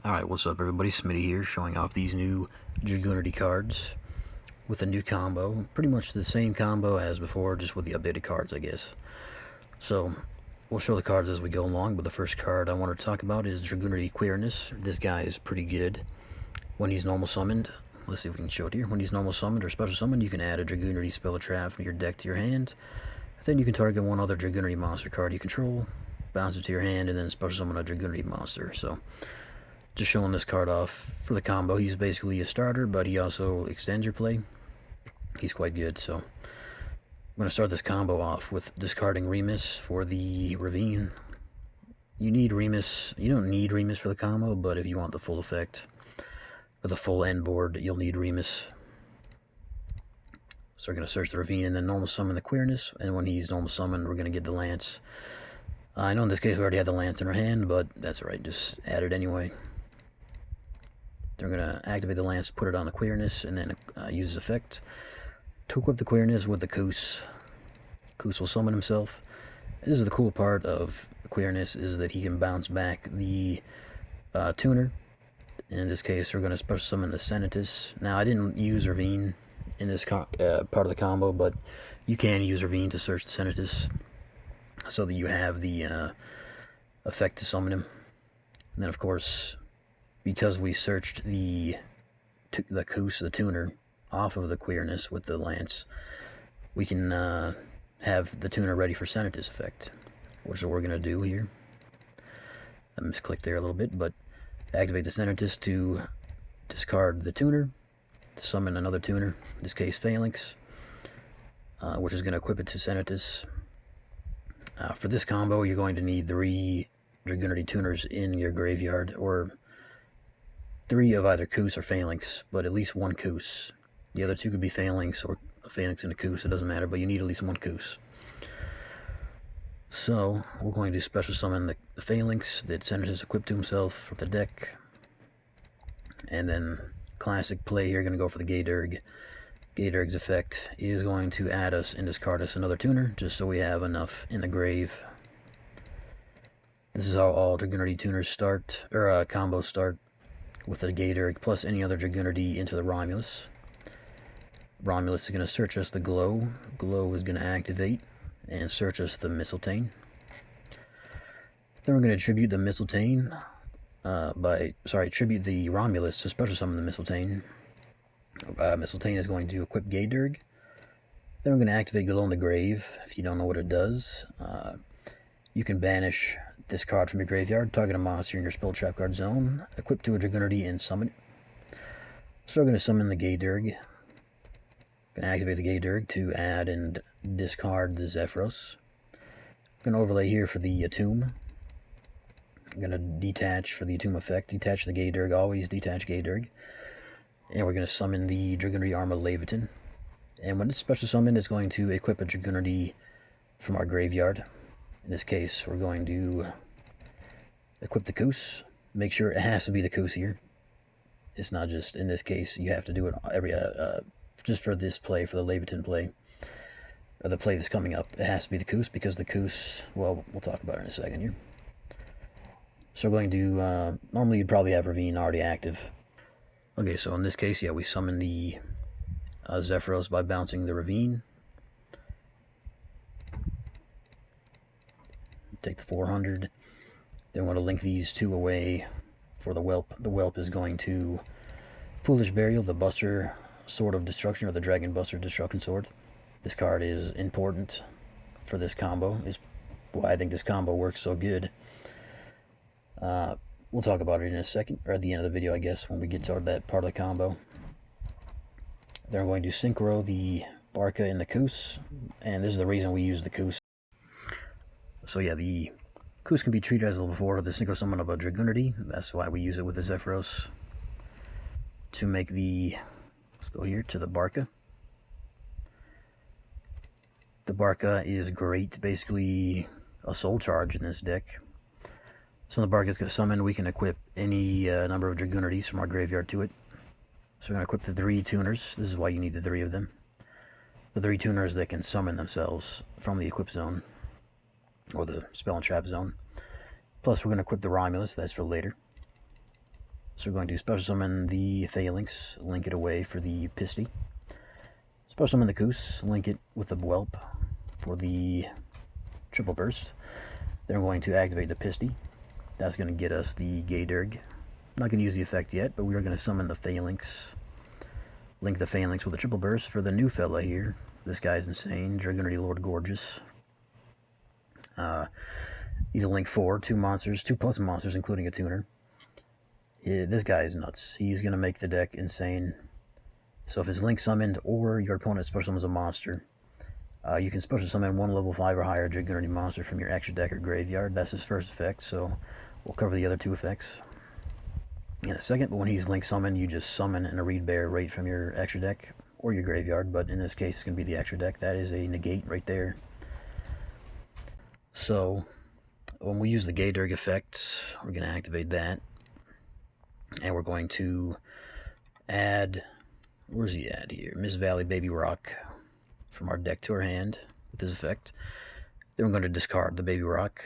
Alright, what's up everybody, Smitty here, showing off these new DRAGUNITY cards with a new combo. Pretty much the same combo as before, just with the updated cards, I guess. So, we'll show the cards as we go along, but the first card I want to talk about is DRAGUNITY Queerness. This guy is pretty good when he's normal summoned. Let's see if we can show it here. When he's normal summoned or special summoned, you can add a DRAGUNITY spell or trap from your deck to your hand. Then you can target one other DRAGUNITY monster card you control, bounce it to your hand, and then special summon a DRAGUNITY monster. So, just showing this card off for the combo. He's basically a starter, but he also extends your play. He's quite good, so I'm going to start this combo off with discarding Remus for the Ravine. You need Remus. You don't need Remus for the combo, but if you want the full effect, for the full end board, you'll need Remus. So we're going to search the Ravine and then normal summon the Queerness, and when he's normal summoned, we're going to get the Lance. I know in this case we already had the Lance in our hand, but that's alright, just add it anyway. They're going to activate the Lance, put it on the Queerness, and then use his effect to equip the Queerness with the Koos. Koos will summon himself. This is the cool part of Queerness, is that he can bounce back the tuner. And in this case, we're going to special summon the Senatus. Now, I didn't use Ravine in this part of the combo, but you can use Ravine to search the Senatus so that you have the effect to summon him. And then, of course, because we searched the Koos, the tuner, off of the Queerness with the Lance, we can have the tuner ready for Senatus effect, which is what we're going to do here. I misclicked there a little bit, but activate the Senatus to discard the tuner, to summon another tuner, in this case Phalanx, which is going to equip it to Senatus. For this combo, you're going to need 3 DRAGUNITY tuners in your graveyard, or 3 of either Koos or Phalanx, but at least 1 Koos. The other 2 could be Phalanx or a Phalanx and a Koos, it doesn't matter, but you need at least 1 Koos. So, we're going to special summon the Phalanx that Senatus equipped to himself for the deck. And then, classic play here, going to go for the Gae Dearg. Gae Dearg's effect is going to add us and discard us another tuner, just so we have enough in the grave. This is how all DRAGUNITY tuners start, or combos start, with the Gae Dearg plus any other DRAGUNITY into the Romulus. Romulus is going to search us the Glow. Glow is going to activate and search us the Mistletoe. Then we're going to tribute the Mistletoe tribute the Romulus to special summon the Mistletoe. Mistletoe is going to equip Gae Dearg. Then we're going to activate Glow in the Grave. If you don't know what it does, you can banish this card from your graveyard, target a monster in your spell trap card zone, equip to a DRAGUNITY, and summon it. So we're going to summon the Gae Dearg. Going to activate the Gae Dearg to add and discard the Zephyros. Going to overlay here for the Tomb. I'm going to detach for the Tomb effect. Detach the Gae Dearg, always detach Gae Dearg. And we're going to summon the DRAGUNITY Armor Leviathan. And when it's special summoned, it's going to equip a DRAGUNITY from our graveyard. In this case, we're going to equip the Koos. Make sure it has to be the Koos here. It's not just, in this case, you have to do it every just for this play, for the Leviathan play, or the play that's coming up. It has to be the Koos, because the Koos, well, we'll talk about it in a second here. So we're going to, normally you'd probably have Ravine already active. Okay, so in this case, yeah, we summon the Zephyros by bouncing the Ravine. Take the 400. Then we want to link these 2 away for the Whelp. The Whelp is going to Foolish Burial, the Buster Sword of Destruction, or the Dragon Buster Destruction Sword. This card is important for this combo. Is why I think this combo works so good. We'll talk about it in a second, or at the end of the video, I guess, when we get to that part of the combo. Then we're going to Synchro the Barca and the Koos, and this is the reason we use the Koos. So yeah, the Koos can be treated as level 4 for the Synchro Summon of a DRAGUNITY. That's why we use it with the Zephyros. To make the, let's go here to the Barca. The Barca is great, basically a soul charge in this deck. So when the Barca gets summoned, we can equip any number of DRAGUNITYs from our graveyard to it. So we're going to equip the 3 tuners. This is why you need the 3 of them. The 3 tuners that can summon themselves from the equip zone, or the spell and trap zone. Plus, we're going to equip the Romulus. That's for later. So we're going to special summon the Phalanx, link it away for the Pisty. Special summon the Coos, link it with the Whelp for the triple burst. Then we're going to activate the Pisty. That's going to get us the Gae Dearg. Not going to use the effect yet, but we are going to summon the Phalanx. Link the Phalanx with a triple burst for the new fella here. This guy's insane. Dragunity Lord Gorgeous. He's a link 4, 2 monsters, 2+ monsters, including a tuner. This guy is nuts. He's going to make the deck insane. So if it's link summoned or your opponent special summons a monster, you can special summon 1 level 5 or higher Dragunity monster from your extra deck or graveyard. That's his first effect, so we'll cover the other 2 effects in a second. But when he's link summoned, you just summon an Arid Bear right from your extra deck or your graveyard, but in this case it's going to be the extra deck. That is a negate right there. So when we use the Gae Dearg effect, we're going to activate that, and we're going to add, where's he at here? Miss Valley Baby Roc from our deck to our hand with this effect. Then we're going to discard the Baby Roc,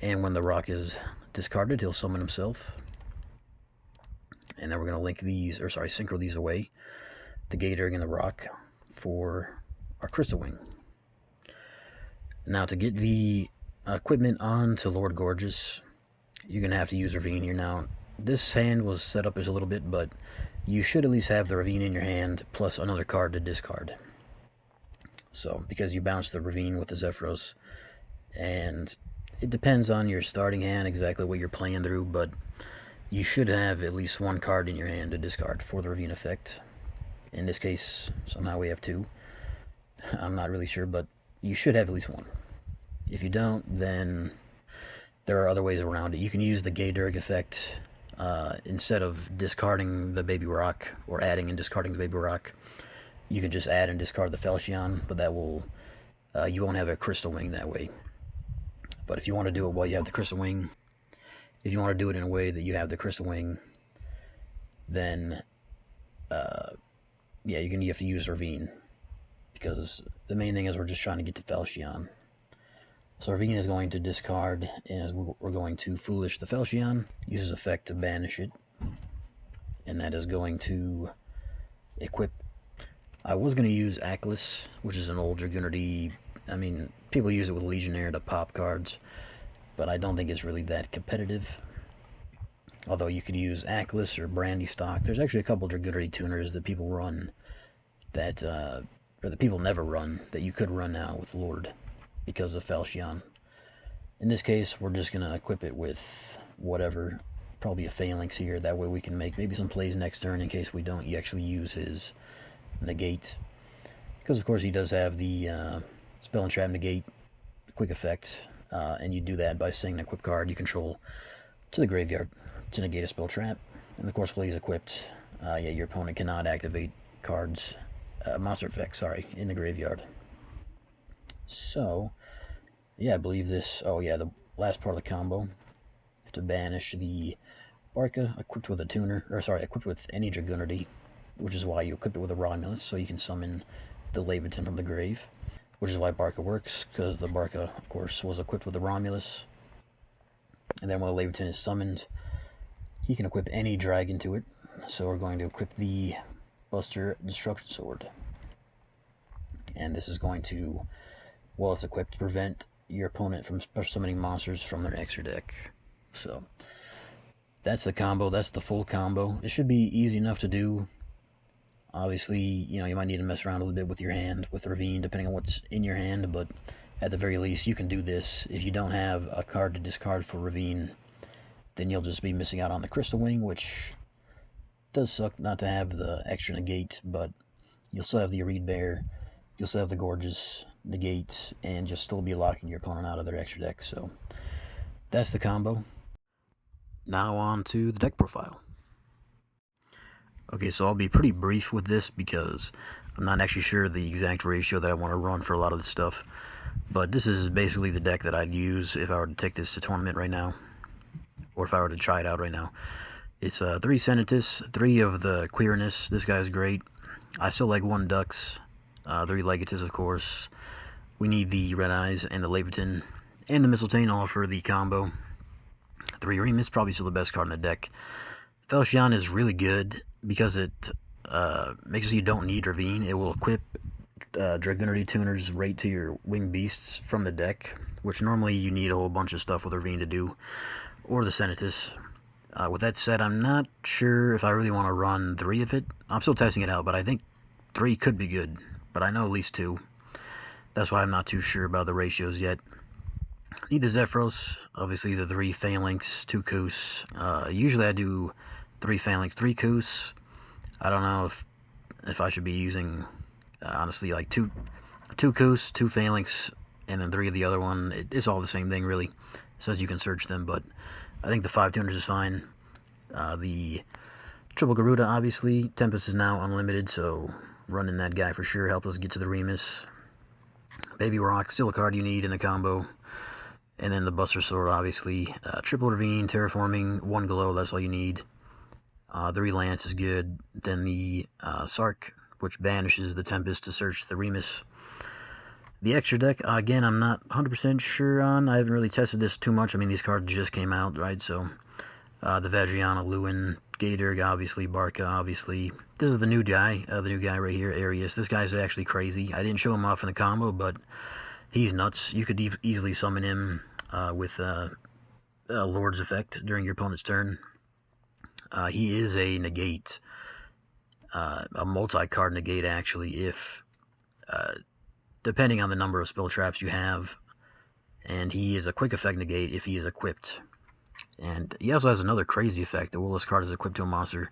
and when the Roc is discarded, he'll summon himself. And then we're going to link these, or sorry, synchro these away, the Gae Dearg and the Roc for our Crystal Wing. Now to get the equipment onto Lord Gorgeous, you're going to have to use Ravine here. Now, this hand was set up as a little bit, but you should at least have the Ravine in your hand, plus another card to discard. So, because you bounce the Ravine with the Zephyros, and it depends on your starting hand, exactly what you're playing through, but you should have at least 1 card in your hand to discard for the Ravine effect. In this case, somehow we have 2. I'm not really sure, but you should have at least 1. If you don't, then there are other ways around it. You can use the Gae Dearg effect instead of discarding the Baby Roc, or adding and discarding the Baby Roc. You can just add and discard the Falchion, but that will you won't have a Crystal Wing that way. But if you want to do it while you have the Crystal Wing, if you want to do it in a way that you have the Crystal Wing, then yeah, you have to use Ravine, because the main thing is we're just trying to get to Falchion. So Ravine is going to discard, and we're going to Foolish the Falchion, use his effect to banish it, and that is going to equip. I was going to use Atlas, which is an old Dragunity. I mean, people use it with Legionnaire to pop cards, but I don't think it's really that competitive. Although you could use Atlas or Brandy Stock. There's actually a couple Dragunity tuners that people run that, or that people never run, that you could run now with Lord, because of Falchion. In this case, we're just going to equip it with whatever, probably a Phalanx here. That way we can make maybe some plays next turn in case we don't actually use his negate. Because of course he does have the Spell and Trap negate quick effect, and you do that by sending an equip card you control to the graveyard to negate a spell trap. And of course while he's equipped, yeah, your opponent cannot activate cards, monster effects, sorry, in the graveyard. So, yeah, I believe this, oh yeah, the last part of the combo, to banish the Barca, equipped with a tuner, or sorry, equipped with any Dragunity, which is why you equip it with a Romulus, so you can summon the Leviathan from the grave, which is why Barca works, because the Barca, of course, was equipped with the Romulus. And then when the Leviathan is summoned, he can equip any dragon to it, so we're going to equip the Buster Destruction Sword. And this is going to, while it's equipped, prevent your opponent from special summoning monsters from their extra deck. So, that's the combo, that's the full combo. It should be easy enough to do. Obviously, you know, you might need to mess around a little bit with your hand, with Ravine, depending on what's in your hand, but at the very least, you can do this. If you don't have a card to discard for Ravine, then you'll just be missing out on the Crystal Wing, which does suck not to have the extra negate, but you'll still have the Arid Bear, you'll still have the Gorgeous negate, and you'll still be locking your opponent out of their extra deck. So that's the combo. Now on to the deck profile. Okay, so I'll be pretty brief with this because I'm not actually sure the exact ratio that I want to run for a lot of this stuff, but this is basically the deck that I'd use if I were to take this to tournament right now, or if I were to try it out right now. It's 3 Senatus, 3 of the Queerness. This guy's great. I still like 1 Dux, 3 Legatus, of course. We need the Red Eyes and the Leviathan and the Mistletoe all for the combo. 3 Remus, probably still the best card in the deck. Falchion is really good because it makes it so you don't need Ravine. It will equip Dragunity tuners right to your winged beasts from the deck, which normally you need a whole bunch of stuff with Ravine to do, or the Senatus. With that said, I'm not sure if I really want to run 3 of it. I'm still testing it out, but I think 3 could be good, but I know at least 2. That's why I'm not too sure about the ratios yet. Need the Zephyros, obviously the 3 Phalanx, 2 Koos. Usually I do 3 Phalanx, 3 Koos. I don't know if I should be using, honestly, like 2 Koos, 2 Phalanx, and then 3 of the other one. It's all the same thing, really. It says you can search them, but I think the 5 tuners is fine. The Triple Garuda, obviously. Tempest is now unlimited, so running that guy for sure helps us get to the Remus. Baby Roc, still a card you need in the combo. And then the Buster Sword, obviously. Triple Ravine, Terraforming, 1 Glow, that's all you need. The Relance is good. Then the Sark, which banishes the Tempest to search the Remus. The extra deck, again, I'm not 100% sure on. I haven't really tested this too much. I mean, these cards just came out, right? So, the Vajrayana, Lewin, Gae Dearg, obviously, Barca, obviously. This is the new guy right here, Arius. This guy's actually crazy. I didn't show him off in the combo, but he's nuts. You could easily summon him with Lord's Effect during your opponent's turn. He is a negate, a multi-card negate, actually, if depending on the number of spell traps you have. And he is a quick effect negate if he is equipped. And he also has another crazy effect. The will this card is equipped to a monster.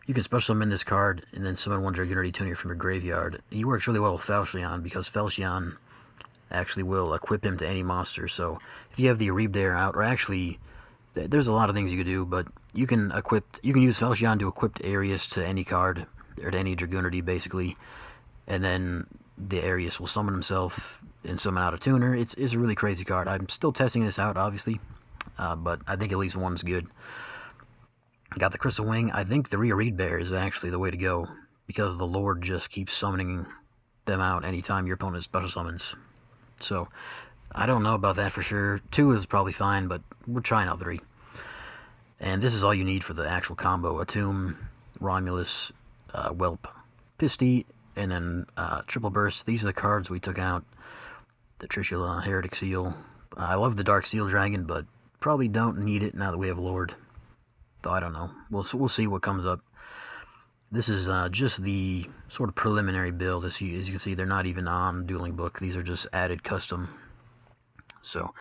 You can special summon this card and then summon 1 Dragunity tuner from your graveyard. He works really well with Falchion because Falchion actually will equip him to any monster. So if you have the Erebdare out, or actually, there's a lot of things you could do, but you can use Falchion to equip Arius to any card, or to any Dragunity, basically. And then the Arius will summon himself and summon out a tuner. It's a really crazy card. I'm still testing this out, obviously, but I think at least one's good. Got the Crystal Wing. I think the Erebdare is actually the way to go, because the Lord just keeps summoning them out anytime your opponent special summons. So, I don't know about that for sure. 2 is probably fine, but we're trying out 3. And this is all you need for the actual combo. Atum, Romulus, Whelp, Pisty, and then Triple Burst. These are the cards we took out. The Trishula, Heretic Seal. I love the Dark Seal Dragon, but probably don't need it now that we have Lord. Though I don't know. We'll see what comes up. This is just the sort of preliminary build. As you can see, they're not even on Dueling Book. These are just added custom. So,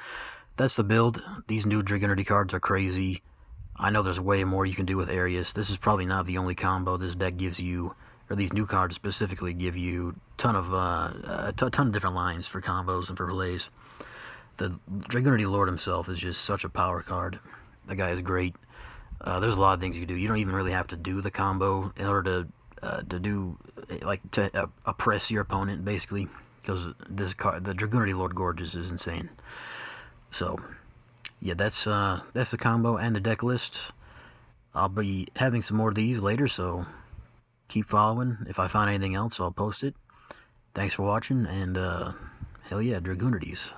that's the build. These new Dragunity cards are crazy. I know there's way more you can do with Arius. This is probably not the only combo this deck gives you, or these new cards specifically give you a ton of different lines for combos and for relays. The Dragunity Lord himself is just such a power card. That guy is great. There's a lot of things you can do. You don't even really have to do the combo in order to oppress your opponent, basically, because this card, the Dragunity Lord Gorgeous, is insane. So, yeah, that's the combo and the deck list. I'll be having some more of these later, so keep following. If I find anything else, I'll post it. Thanks for watching, and hell yeah, Dragunities.